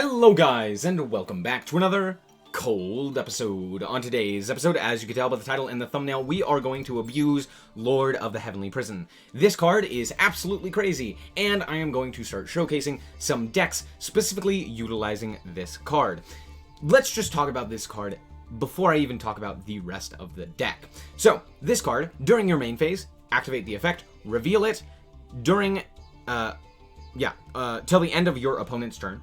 Hello guys, and welcome back to another cold episode. On today's episode, as you can tell by the title and the thumbnail, we are going to abuse Lord of the Heavenly Prison. This card is absolutely crazy, and I am going to start showcasing some decks specifically utilizing this card. Let's just talk about this card before I even talk about the rest of the deck. So, this card, during your main phase, activate the effect, reveal it, during, till the end of your opponent's turn.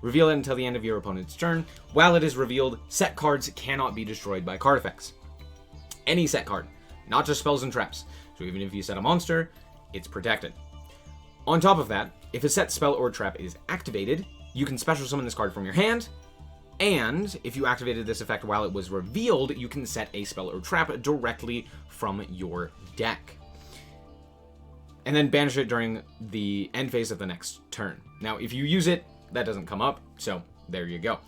Reveal it until the end of your opponent's turn. While it is revealed, set cards cannot be destroyed by card effects. Any set card, not just spells and traps. So even if you set a monster, it's protected. On top of that, if a set spell or trap is activated, you can special summon this card from your hand, and if you activated this effect while it was revealed, you can set a spell or trap directly from your deck. And then banish it during the end phase of the next turn. Now, if you use it, that doesn't come up, so there you go.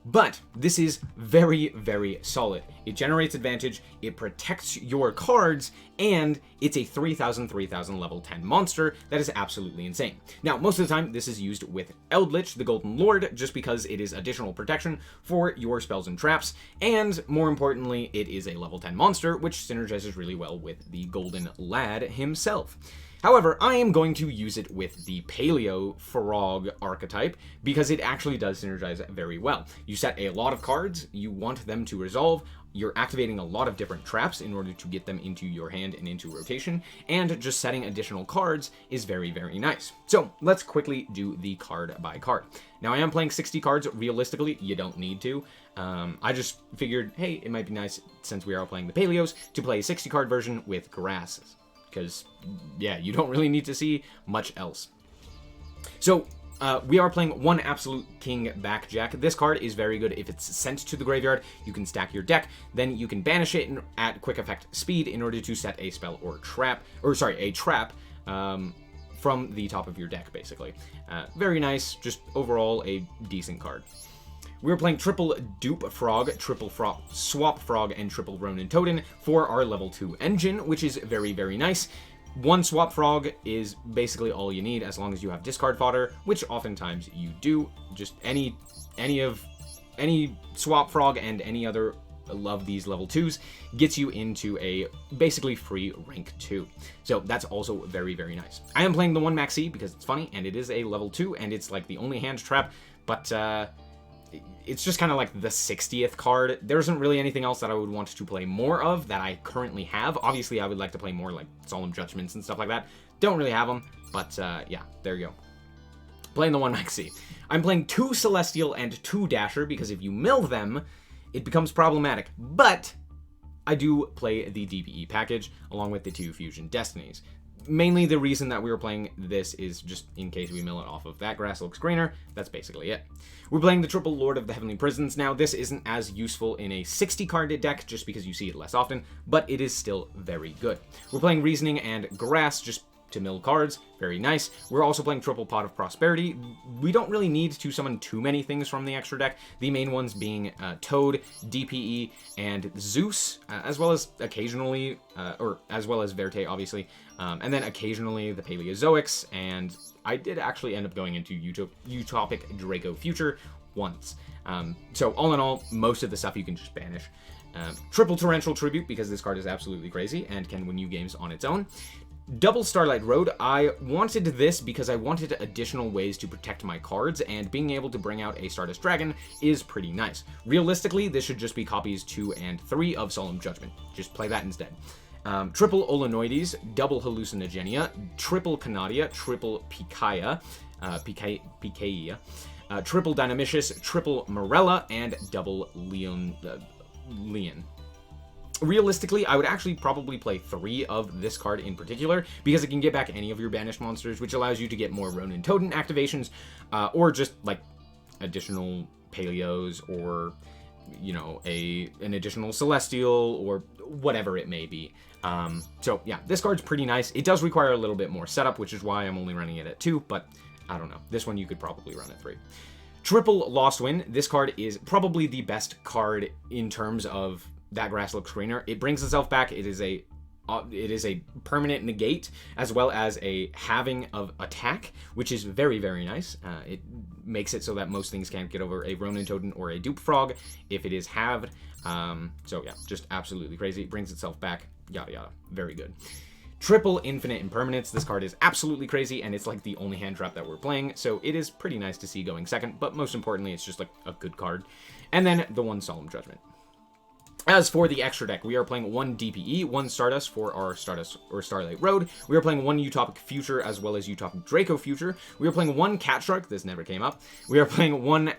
But this is very, very solid. It generates advantage, it protects your cards, and it's a 3,000 level 10 monster that is absolutely insane. Now, most of the time, this is used with Eldritch, the Golden Lord, just because it is additional protection for your spells and traps, and more importantly, it is a level 10 monster, which synergizes really well with the Golden Lad himself. However, I am going to use it with the Paleo Frog archetype because it actually does synergize very well. You set a lot of cards, you want them to resolve, you're activating a lot of different traps in order to get them into your hand and into rotation, and just setting additional cards is very, very nice. So let's quickly do the card by card. Now I am playing 60 cards. Realistically, you don't need to. I just figured, hey, it might be nice since we are playing the Paleos to play a 60 card version with grasses. Because, yeah, you don't really need to see much else. So, we are playing one Absolute King Backjack. This card is very good if it's sent to the graveyard. You can stack your deck, then you can banish it at quick effect speed in order to set a spell or trap, from the top of your deck, basically. Very nice, just overall a decent card. We're playing triple Dupe Frog, triple Swap Frog, and triple Ronin Totem for our level 2 engine, which is very, very nice. One Swap Frog is basically all you need as long as you have discard fodder, which oftentimes you do. Just any Swap Frog and any other of these level 2s gets you into a basically free rank 2. So that's also very, very nice. I am playing the 1 Maxi because it's funny, and it is a level 2, and it's like the only hand trap, but it's just kind of like the 60th card. There isn't really anything else that I would want to play more of that I currently have. Obviously, I would like to play more like Solemn Judgments and stuff like that. Don't really have them, but yeah, there you go. Playing the 1 Maxi. I'm playing 2 Celestial and 2 Dasher because if you mill them, it becomes problematic. But I do play the DPE package along with the 2 Fusion Destinies. Mainly the reason that we were playing this is just in case we mill it off of that grass looks greener. That's basically it. We're playing the triple Lord of the Heavenly Prisons. Now, this isn't as useful in a 60-card deck just because you see it less often, but it is still very good. We're playing Reasoning and Grass just to mill cards. Very nice. We're also playing triple Pot of Prosperity. We don't really need to summon too many things from the extra deck, the main ones being Toad, DPE, and Zeus, as well as occasionally, as well as Verte, obviously, and then occasionally the Paleozoics, and I did actually end up going into Utopic Draco Future once. So all in all, most of the stuff you can just banish. Triple Torrential Tribute, because this card is absolutely crazy and can win you games on its own. Double Starlight Road. I wanted this because I wanted additional ways to protect my cards, and being able to bring out a Stardust Dragon is pretty nice. Realistically, this should just be copies 2 and 3 of Solemn Judgment. Just play that instead. Triple Olenoides, double Hallucinogenia, triple Canadia, triple Pikaia, triple Dynamicious, triple Morella, and double Leon. Realistically, I would actually probably play 3 of this card in particular, because it can get back any of your banished monsters, which allows you to get more Ronin Totem activations, or just, like, additional Paleos, or, you know, an additional Celestial, or whatever it may be. So, yeah, this card's pretty nice. It does require a little bit more setup, which is why I'm only running it at 2, but I don't know. This one you could probably run at 3. Triple Lost Wind. This card is probably the best card in terms of that grass looks greener. It brings itself back. It is a it is a permanent negate as well as a halving of attack, which is very, very nice. It makes it so that most things can't get over a Ronin Totem or a Dupe Frog if it is halved. So yeah, just absolutely crazy. It brings itself back, yada yada. Very good. Triple infinite impermanence. This card is absolutely crazy, and it's like the only hand trap that we're playing, so it is pretty nice to see going second, but most importantly, it's just like a good card. And then the one Solemn Judgment. As for the extra deck, we are playing one DPE, one Stardust for our Stardust or Starlight Road. We are playing one Utopic Future as well as Utopic Draco Future. We are playing one Cat Shark. This never came up. We are playing one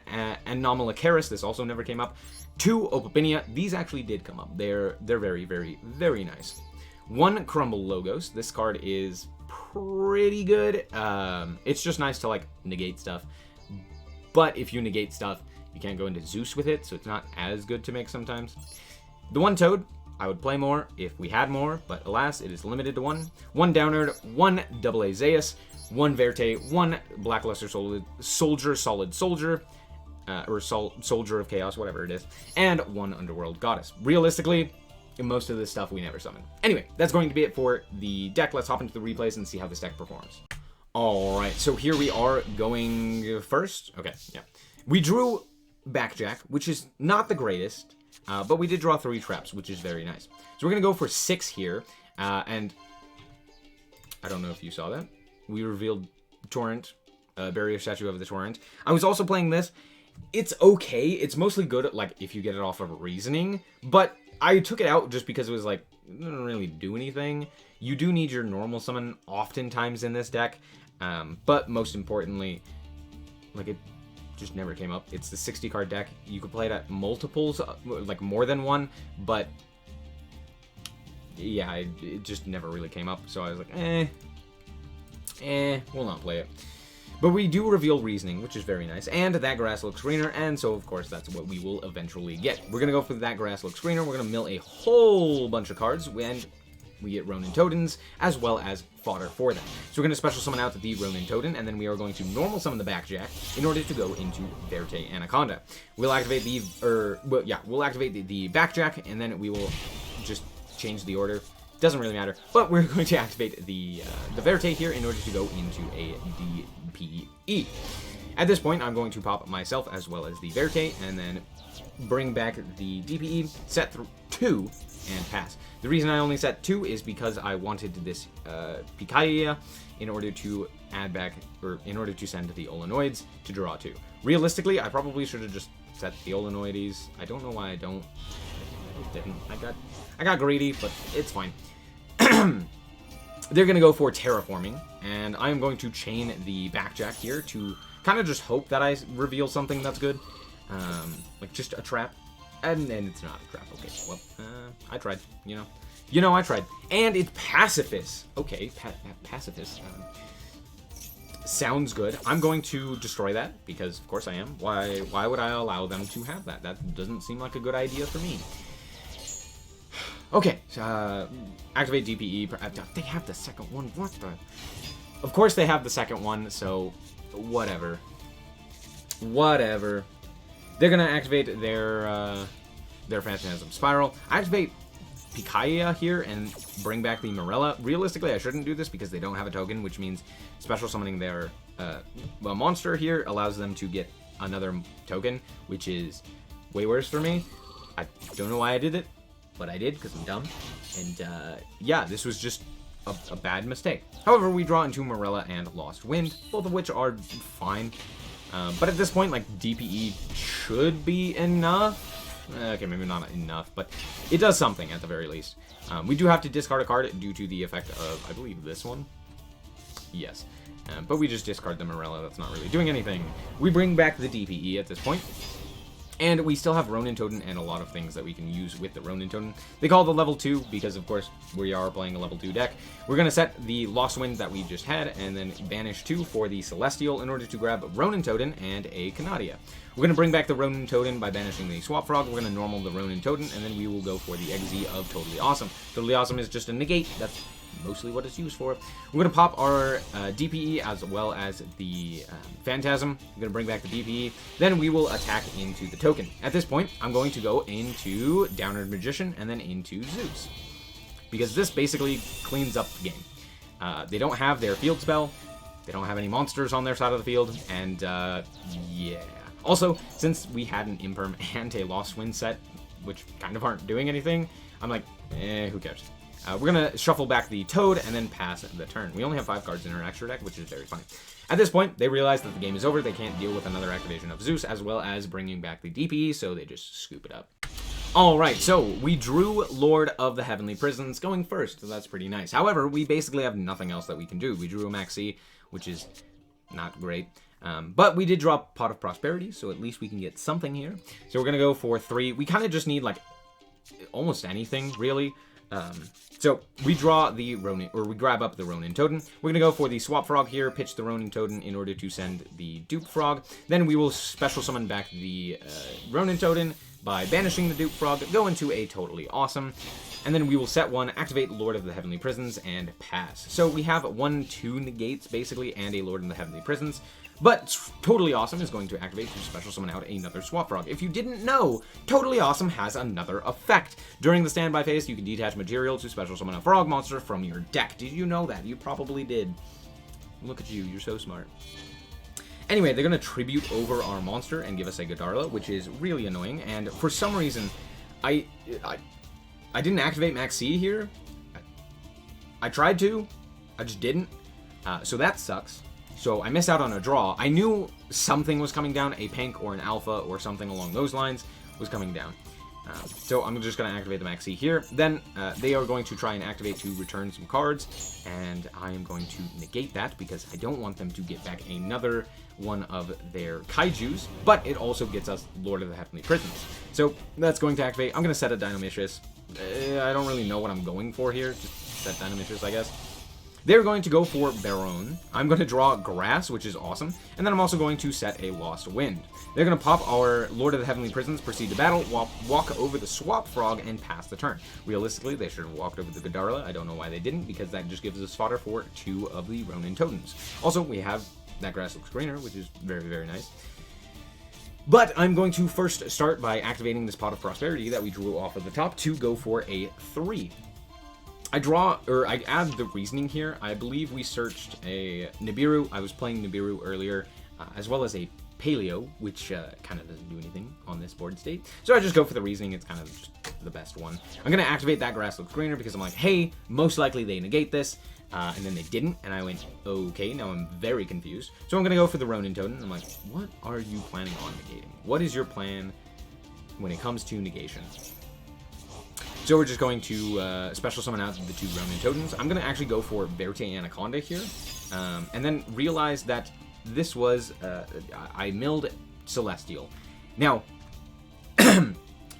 Anomalocaris. This also never came up. Two Opapinia. These actually did come up. They're very, very, very nice. One Crumble Logos. This card is pretty good. It's just nice to like negate stuff. But if you negate stuff, you can't go into Zeus with it, so it's not as good to make sometimes. The one Toad, I would play more if we had more, but alas, it is limited to one. One Downerd, one AA Zeus, one Verte, one Blackluster Soldier, Solid Soldier, or Soldier of Chaos, whatever it is, and one Underworld Goddess. Realistically, most of this stuff we never summon. Anyway, that's going to be it for the deck. Let's hop into the replays and see how this deck performs. Alright, so here we are going first. Okay, yeah. We drew Backjack, which is not the greatest. But we did draw 3 traps, which is very nice. So we're going to go for 6 here. And I don't know if you saw that. We revealed Torrent, Barrier Statue of the Torrent. I was also playing this. It's okay. It's mostly good, like, if you get it off of Reasoning. But I took it out just because it was, like, it doesn't really do anything. You do need your normal summon oftentimes in this deck. But most importantly, like, it just never came up. It's the 60 card deck. You could play it at multiples, like more than one, but yeah, it just never really came up. So I was like, we'll not play it. But we do reveal Reasoning, which is very nice, and that grass looks greener, and so of course that's what we will eventually get. We're gonna go for that grass looks greener. We're gonna mill a whole bunch of cards, and we get Ronin Totems, as well as fodder for them. So we're going to special summon out the Ronin Totem, and then we are going to normal summon the Backjack in order to go into Verte Anaconda. We'll activate we'll activate the Backjack, and then we will just change the order. Doesn't really matter, but we're going to activate the Verte here in order to go into a DPE. At this point, I'm going to pop myself as well as the Verte, and then bring back the DPE, set 2, and pass. The reason I only set 2 is because I wanted this Pikaia in order to add back, or in order to send the Olenoids to draw 2. Realistically, I probably should have just set the Olenoides. I don't know why I don't. I didn't. I got greedy, but it's fine. They're gonna go for Terraforming, and I'm going to chain the Backjack here to kind of just hope that I reveal something that's good, like just a trap. And it's not a trap. Okay, well, I tried, you know, I tried. And it's Pacifist. Okay, Pacifist. Sounds good. I'm going to destroy that, because of course I am. Why would I allow them to have that? That doesn't seem like a good idea for me. Okay, activate DPE. They have the second one. What the? Of course they have the second one, so whatever. Whatever. They're gonna activate their Phantasm Spiral. Activate Pikaia here and bring back the Morella. Realistically, I shouldn't do this because they don't have a token, which means special summoning their monster here allows them to get another token, which is way worse for me. I don't know why I did it, but I did because I'm dumb. And yeah, this was just a bad mistake. However, we draw into Morella and Lost Wind, both of which are fine. But at this point, like, DPE should be enough. Okay, maybe not enough, but it does something at the very least. We do have to discard a card due to the effect of, I believe, this one. Yes. But we just discard the Morella. That's not really doing anything. We bring back the DPE at this point. And we still have Ronin Totem and a lot of things that we can use with the Ronin Totem. They call it the level 2 because, of course, we are playing a level 2 deck. We're going to set the Lost Wind that we just had and then banish 2 for the Celestial in order to grab Ronin Totem and a Canadia. We're going to bring back the Ronin Totem by banishing the Swap Frog. We're going to normal the Ronin Totem, and then we will go for the Exe of Totally Awesome. Totally Awesome is just a negate. That's mostly what it's used for. We're going to pop our DPE as well as the Phantasm. I'm going to bring back the DPE. Then we will attack into the token. At this point, I'm going to go into Downward Magician and then into Zeus. because this basically cleans up the game. They don't have their field spell, they don't have any monsters on their side of the field, and yeah. Also, since we had an Imperm and a Lost Wind set, which kind of aren't doing anything, I'm like, who cares? We're going to shuffle back the Toad and then pass the turn. We only have 5 cards in our extra deck, which is very funny. At this point, they realize that the game is over. They can't deal with another activation of Zeus, as well as bringing back the DP, so they just scoop it up. Alright, so we drew Lord of the Heavenly Prisons going first, so that's pretty nice. However, we basically have nothing else that we can do. We drew a Maxi, which is not great. But we did draw Pot of Prosperity, so at least we can get something here. So we're going to go for 3. We kind of just need, like, almost anything, really. So we draw the Ronin, or we grab up the Ronin Totem. We're going to go for the Swap Frog here, pitch the Ronin Totem in order to send the Dupe Frog. Then we will special summon back the Ronin Totem by banishing the Dupe Frog, go into a Totally Awesome. And then we will set 1, activate Lord of the Heavenly Prisons, and pass. So we have 1-2 negates, basically, and a Lord of the Heavenly Prisons. But Totally Awesome is going to activate to special summon out another Swap Frog. If you didn't know, Totally Awesome has another effect. During the standby phase, you can detach material to special summon a frog monster from your deck. Did you know that? You probably did. Look at you, you're so smart. Anyway, they're going to tribute over our monster and give us a Godarla, which is really annoying. And for some reason, I didn't activate Max C here. I tried to. I just didn't. So that sucks. So I missed out on a draw. I knew something was coming down, a Pink or an Alpha or something along those lines was coming down. So I'm just going to activate the Maxi here. Then they are going to try and activate to return some cards, and I am going to negate that because I don't want them to get back another one of their Kaijus, but it also gets us Lord of the Heavenly Prisons. So that's going to activate. I'm going to set a Dynamicious. I don't really know what I'm going for here. Just set Dynamicious, I guess. They're going to go for Baron. I'm going to draw Grass, which is awesome. And then I'm also going to set a Lost Wind. They're going to pop our Lord of the Heavenly Prisons, proceed to battle, walk over the Swap Frog, and pass the turn. Realistically, they should have walked over the Godarla. I don't know why they didn't, because that just gives us fodder for 2 of the Ronin Totems. Also, we have that Grass Looks Greener, which is very, very nice. But I'm going to first start by activating this Pot of Prosperity that we drew off of the top to go for a 3. I add the reasoning here. I believe we searched a Nibiru. I was playing Nibiru earlier, as well as a Paleo, which kind of doesn't do anything on this board state. So I just go for the reasoning. It's kind of just the best one. I'm going to activate that Grass Looks Greener because I'm like, hey, most likely they negate this. And then they didn't, and I went, okay, now I'm very confused. So I'm going to go for the Ronin Totem. I'm like, what are you planning on negating? What is your plan when it comes to negation? So we're just going to special summon out the 2 Ronin Totems. I'm going to actually go for Verte Anaconda here. And then realize that this was, I milled Celestial. Now,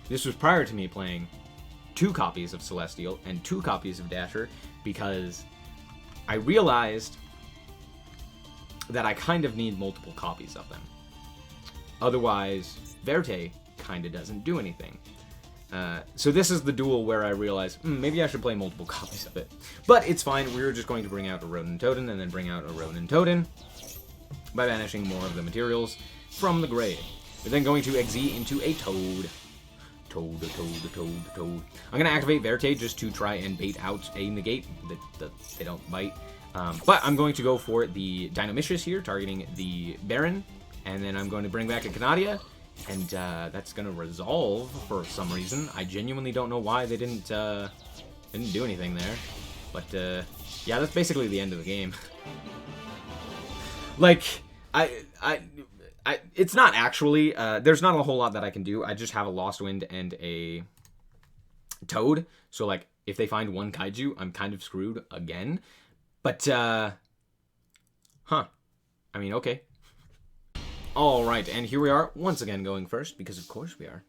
this was prior to me playing 2 copies of Celestial and 2 copies of Dasher, because I realized that I kind of need multiple copies of them. Otherwise, Verte kind of doesn't do anything. So this is the duel where I realized, maybe I should play multiple copies of it. But it's fine, we're just going to bring out a Ronin Totem and then bring out a Ronin Totem by banishing more of the materials from the grave. We're then going to Exi into a Toad. Toad. I'm going to activate Verte just to try and bait out a negate that they don't bite. But I'm going to go for the Dynamicious here, targeting the Baron. And then I'm going to bring back a Canadia. And that's going to resolve for some reason. I genuinely don't know why they didn't do anything there. But yeah, that's basically the end of the game. Like, it's not actually. There's not a whole lot that I can do. I just have a Lost Wind and a Toad. So, like, if they find 1 Kaiju, I'm kind of screwed again. But, I mean, okay. Alright, and here we are, once again going first, because of course we are.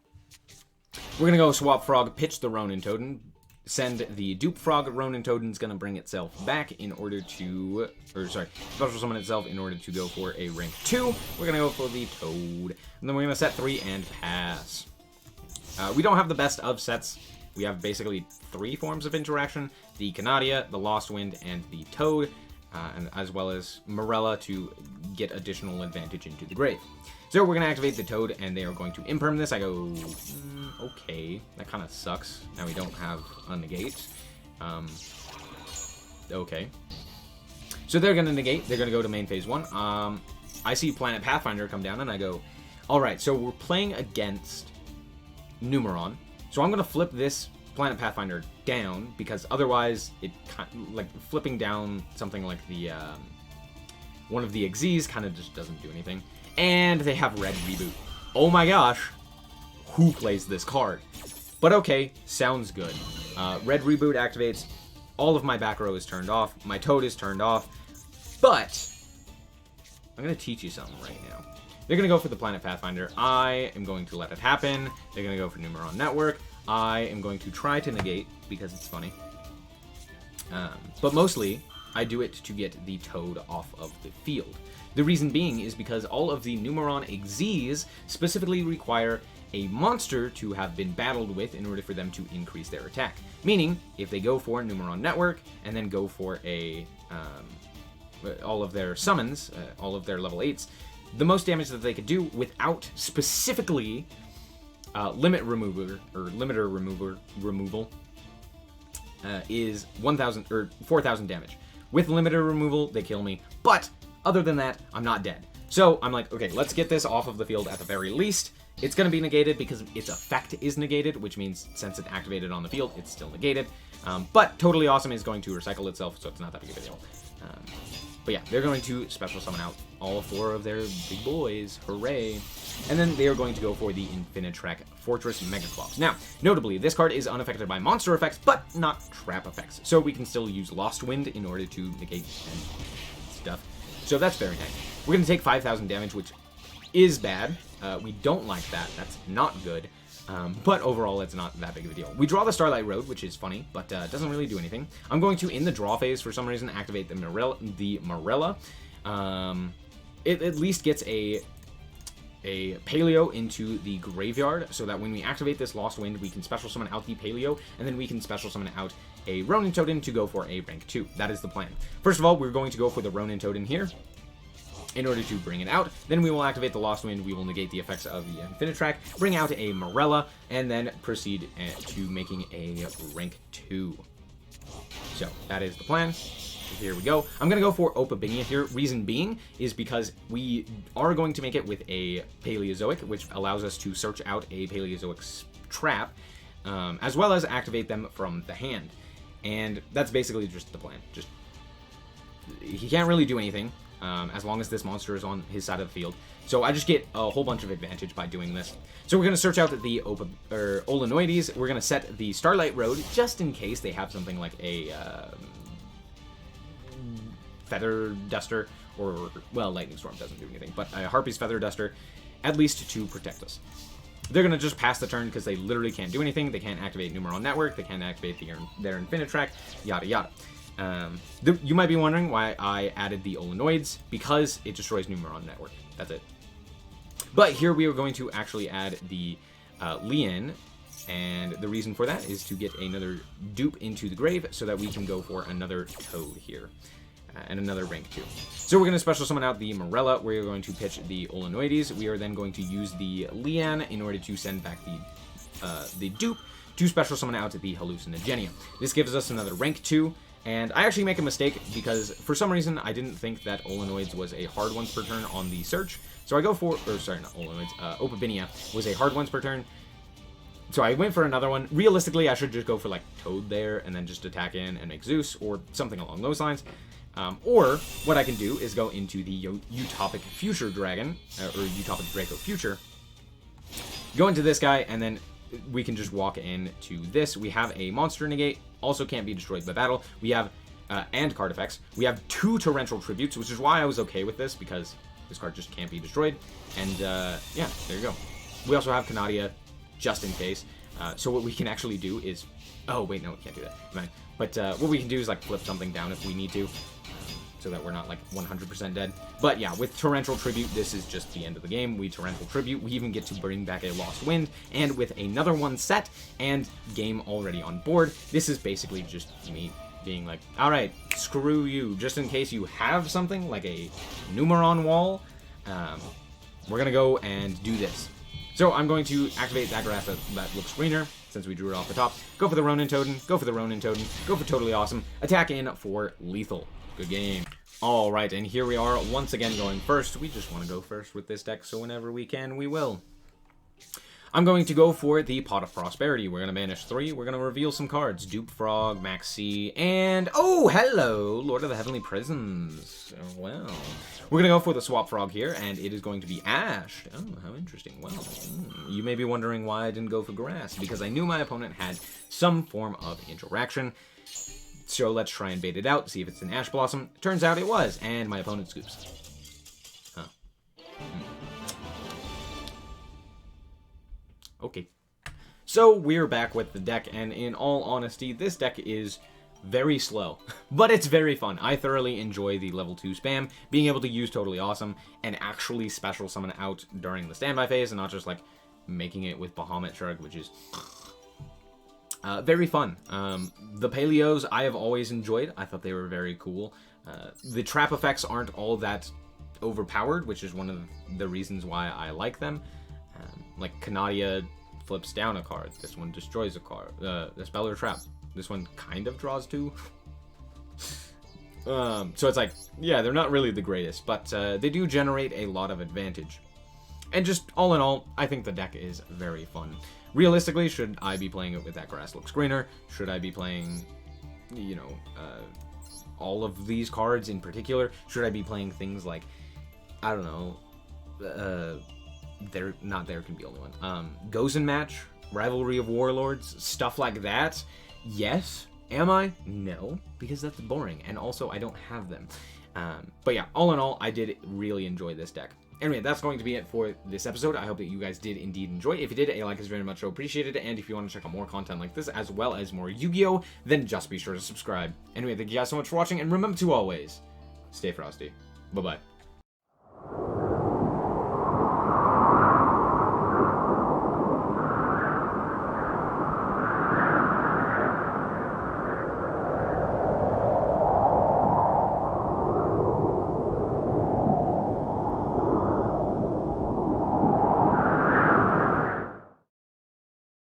We're going to go Swap Frog, pitch the Ronin Totem, send the Dupe Frog. Ronin Totem's going to bring itself back in order to, special summon itself in order to go for a rank 2. We're going to go for the Toad, and then we're going to set 3 and pass. We don't have the best of sets. We have basically 3 forms of interaction: the Canadia, the Lost Wind, and the Toad. And as well as Morella to get additional advantage into the grave. So we're going to activate the Toad, and they are going to imperm this. I go, okay, that kind of sucks. Now we don't have a negate. Okay. So they're going to negate. They're going to go to main phase 1. I see Planet Pathfinder come down, and I go, alright, so we're playing against Numeron. So I'm going to flip this Planet Pathfinder down, because otherwise, like, flipping down something like the, one of the Xyz kind of just doesn't do anything. And they have Red Reboot. Oh my gosh, who plays this card? But okay, sounds good. Red Reboot activates, all of my back row is turned off, my Toad is turned off, but I'm going to teach you something right now. They're going to go for the Planet Pathfinder. I am going to let it happen. They're going to go for Numeron Network. I am going to try to negate, because it's funny. But mostly, I do it to get the Toad off of the field. The reason being is because all of the Numeron Xyz specifically require a monster to have been battled with in order for them to increase their attack. Meaning, if they go for Numeron Network, and then go for a all of their summons, all of their level 8s, the most damage that they could do without specifically limit remover or limiter removal is 1,000 or 4,000 damage. With limiter removal, they kill me, but other than that, I'm not dead. So I'm like, okay, let's get this off of the field at the very least. It's going to be negated because its effect is negated, which means since it activated on the field, it's still negated. But Totally Awesome is going to recycle itself, so it's not that big of a deal. But yeah, they're going to special summon out all 4 of their big boys. Hooray. And then they are going to go for the Infinitrek Fortress Megaclops. Now, notably, this card is unaffected by monster effects, but not trap effects. So we can still use Lost Wind in order to negate and stuff. So that's very nice. We're going to take 5,000 damage, which is bad. We don't like that. That's not good. But overall, it's not that big of a deal. We draw the Starlight Road, which is funny, but doesn't really do anything. I'm going to, in the draw phase, for some reason, activate the Morella. It at least gets a Paleo into the graveyard, so that when we activate this Lost Wind, we can special summon out the Paleo, and then we can special summon out a Ronin Totem to go for a rank 2. That is the plan. First of all, we're going to go for the Ronin Totem here in order to bring it out. Then we will activate the Lost Wind, we will negate the effects of the Infinitrack, bring out a Morella, and then proceed to making a rank 2. So, that is the plan. Here we go. I'm going to go for Opabinia here. Reason being is because we are going to make it with a Paleozoic, which allows us to search out a Paleozoic trap, as well as activate them from the hand. And that's basically just the plan. Just he can't really do anything as long as this monster is on his side of the field. So I just get a whole bunch of advantage by doing this. So we're going to search out the Olenoides. We're going to set the Starlight Road just in case they have something like a Feather Duster, or, well, Lightning Storm doesn't do anything, but a Harpy's Feather Duster, at least to protect us. They're going to just pass the turn because they literally can't do anything. They can't activate Numeron Network, they can't activate their Infinitrack, yada yada. You might be wondering why I added the Olenoides, because it destroys Numeron Network. That's it. But here we are going to actually add the Lien, and the reason for that is to get another dupe into the grave so that we can go for another Toad here. And another rank 2. So we're going to special summon out the Morella. We're going to pitch the Olenoides. We are then going to use the Lian in order to send back the dupe to special summon out the Hallucinogenia. This gives us another rank 2. And I actually make a mistake because for some reason I didn't think that Olenoides was a hard once per turn on the search. So I go for, or sorry, not Olenoides, Opabinia was a hard once per turn. So I went for another one. Realistically, I should just go for like Toad there and then just attack in and make Zeus or something along those lines. Or what I can do is go into the Utopic Future Dragon, or Utopic Draco Future, go into this guy, and then we can just walk into this. We have a Monster Negate, also can't be destroyed by battle. We have, and card effects. We have 2 Torrential Tributes, which is why I was okay with this, because this card just can't be destroyed. And, yeah, there you go. We also have Canadia, just in case. So what we can actually do is... Oh, wait, no, we can't do that. Never mind. But what we can do is, like, flip something down if we need to, so that we're not, like, 100% dead. But, yeah, with Torrential Tribute, this is just the end of the game. We Torrential Tribute. We even get to bring back a Lost Wind, and with another one set, and game already on board, this is basically just me being like, alright, screw you. Just in case you have something, like a Numeron Wall, we're gonna go and do this. So I'm going to activate that grass that looks greener, since we drew it off the top. Go for the Ronin Totem, go for the Ronin Totem, go for Totally Awesome, attack in for lethal. Good game. Alright, and here we are once again going first. We just want to go first with this deck, so whenever we can, we will. I'm going to go for the Pot of Prosperity. We're going to banish 3. We're going to reveal some cards. Dupe Frog, Maxi, and... oh, hello! Lord of the Heavenly Prisons. Well, we're going to go for the Swap Frog here, and it is going to be Ash. Oh, how interesting. Well, you may be wondering why I didn't go for Grass, because I knew my opponent had some form of interaction. So let's try and bait it out, see if it's an Ash Blossom. Turns out it was, and my opponent scoops. Huh. Okay. So we're back with the deck, and in all honesty, this deck is very slow, but it's very fun. I thoroughly enjoy the level 2 spam, being able to use Totally Awesome and actually special summon out during the standby phase, and not just like making it with Bahamut Shrug, which is very fun. The Paleos I have always enjoyed. I thought they were very cool. The trap effects aren't all that overpowered, which is one of the reasons why I like them. Like Canadia flips down a card. This one destroys a card. The spell or trap. This one kind of draws 2. So it's like, yeah, they're not really the greatest, but they do generate a lot of advantage. And just all in all, I think the deck is very fun. Realistically, should I be playing it with that grass looks greener? Should I be playing, you know, all of these cards in particular? Should I be playing things like, I don't know, there can be only one. Gozen Match, Rivalry of Warlords, stuff like that. Yes. Am I? No, because that's boring, and also I don't have them. But yeah, all in all, I did really enjoy this deck. Anyway, that's going to be it for this episode. I hope that you guys did indeed enjoy. If you did, a like is very much so appreciated, and if you want to check out more content like this, as well as more Yu-Gi-Oh!, then just be sure to subscribe. Anyway, thank you guys so much for watching, and remember to always stay frosty. Bye-bye.